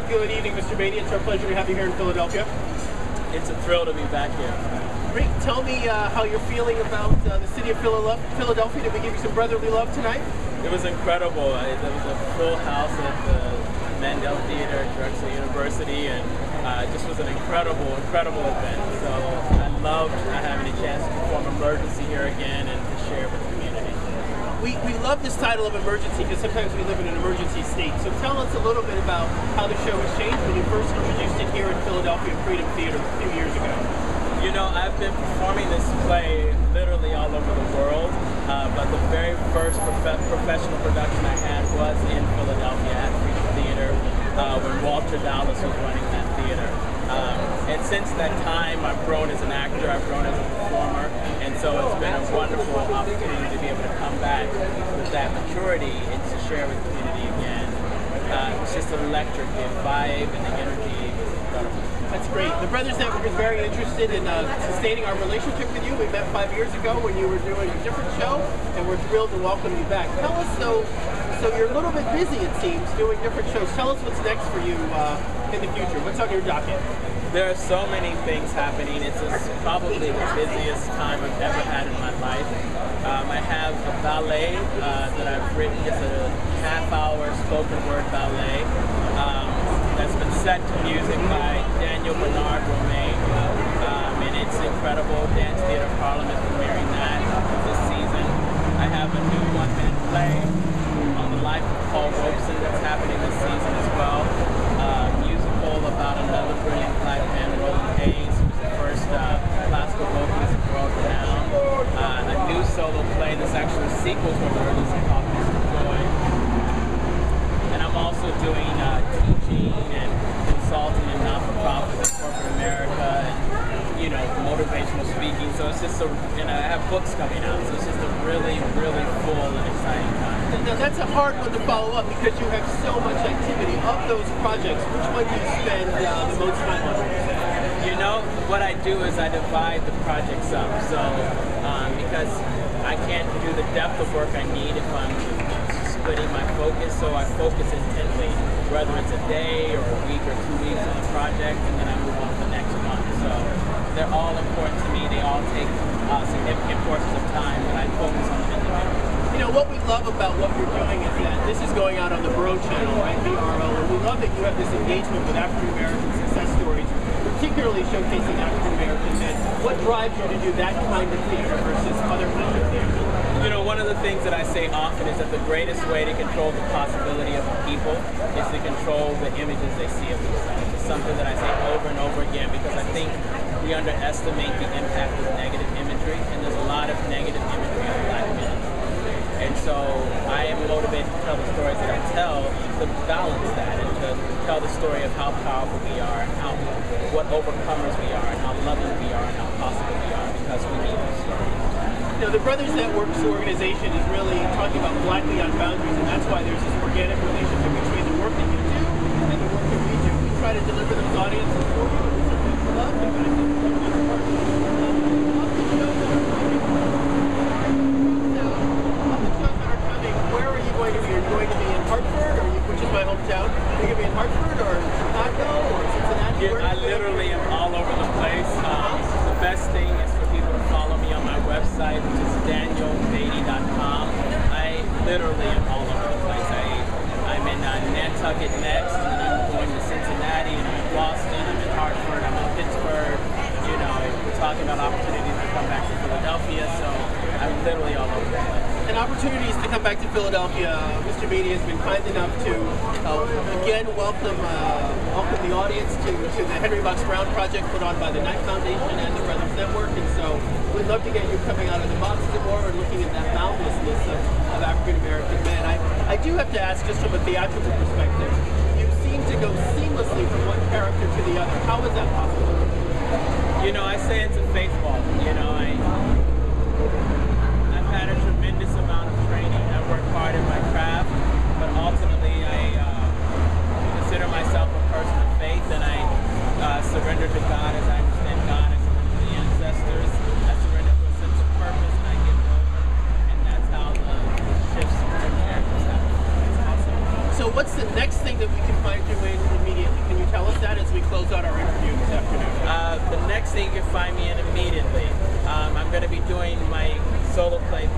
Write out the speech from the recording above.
Good evening, Mr. Beaty. It's our pleasure to have you here in Philadelphia. It's a thrill to be back here. Great. Tell me how you're feeling about the city of Philadelphia. Did we give you some brotherly love tonight? It was incredible. There was a full house at the Mandel Theater at Drexel University, and it just was an incredible event. So I loved having a chance to perform Emergency here again and to share with the community. We love this title of Emergency because sometimes we live in an emergency state. So tell us a little bit about how the show has changed when you first introduced it here in Philadelphia Freedom Theater a few years ago. You know, I've been performing this play literally all over the world, but the very first professional production I had was in Philadelphia at Freedom Theater when Walter Dallas was running that theater. And since that time, I've grown as an actor, I've grown as a performer, and so it's been a wonderful opportunity to be able to come back with that maturity and to share with the community again. It's just electric, the vibe and the energy is incredible. That's great. The Brothers Network is very interested in sustaining our relationship with you. We met 5 years ago when you were doing a different show, and we're thrilled to welcome you back. Tell us, so you're a little bit busy, it seems, doing different shows. Tell us what's next for you in the future. What's on your docket? There are so many things happening. It's probably the busiest time I've ever had in my life. I have a ballet that I've written. It's a half-hour spoken word ballet that's been set to music by Daniel Bernard Romain, and it's incredible. Dance Theater Parliament premiering that this season. I have a new one-man play on the life of Paul Robeson that's happening this season as well. Musical about another brilliant black man, Roland Hayes, who's the first classical vocalist in world renown. A new solo play that's actually a sequel to an early called Mr. Joy. And I'm also doing teaching and consulting in not-for-profit in corporate America and, you know, motivational speaking. So it's just and I have books coming out, so it's just a really full and exciting time. Now that's a hard one to follow up because you have so much activity. Of those projects, which one do you spend the most time on? You know, what I do is I divide the projects up. So because I can't do the depth of work I need if I'm splitting my focus, so I focus intently, whether it's a day or a week or 2 weeks on a project, and then I move on to the next month. So they're all important to me. They all take significant portions of time, but I focus on them individually. You know, what we love about what you're doing is that this is going out on the Bro channel, right, BRO, and we love that you have this engagement with African-American success stories, particularly showcasing African-American men. What drives you to do that kind of theater versus other kinds of theater? You know, one of the things that I say often is that the greatest way to control the possibility of the people is to control the images they see of themselves. It's something that I say over and over again because I think we underestimate the impact of negative imagery, and there's a lot of negative imagery of black men. And so I am motivated to tell the stories that I tell to balance that and to tell the story of how powerful we are and what overcomers we are and how loving we are and how possible we are because we need these stories. You know, the Brothers Network's organization is really talking about Black Beyond Boundaries, and that's why there's this organic relationship between the work that you do and the work that we do. We try to deliver those audiences for you, and we certainly love the fact that you're doing this work. Where are you going to be? Are you going to be in Hartford, which is my hometown? Are you going to be in Hartford or Chicago or Cincinnati? I literally am all over the place. The best thing is for people to follow me on my website, which is danielbeaty.com. I literally am all over the place. I'm in Nantucket next, and then I'm going to Cincinnati, and I'm in Boston, I'm in Hartford, I'm in Pittsburgh. You know, we're talking about opportunities to come back to Philadelphia, so I'm literally all over the place. And opportunities to come back to Philadelphia. Mr. Beaty has been kind enough to again welcome the audience to the Henry Box Brown project put on by the Knight Foundation and the Brothers Network. And so we'd love to get you coming out of the box more and looking at that boundlessness of African American men. I do have to ask, just from a theatrical perspective, you seem to go seamlessly from one character to the other. How is that possible? You know, I say it's a faith walk. You know, I've had a tremendous amount of training. I work hard in my craft, but ultimately I consider myself a person of faith, and I surrender to God as I understand God. I surrender to the ancestors. I surrender to a sense of purpose, and I give over. And that's how the shifts from characters happen. It's awesome. So what's the next thing that we can find you in immediately? anything you can find me in immediately. I'm going to be doing my solo play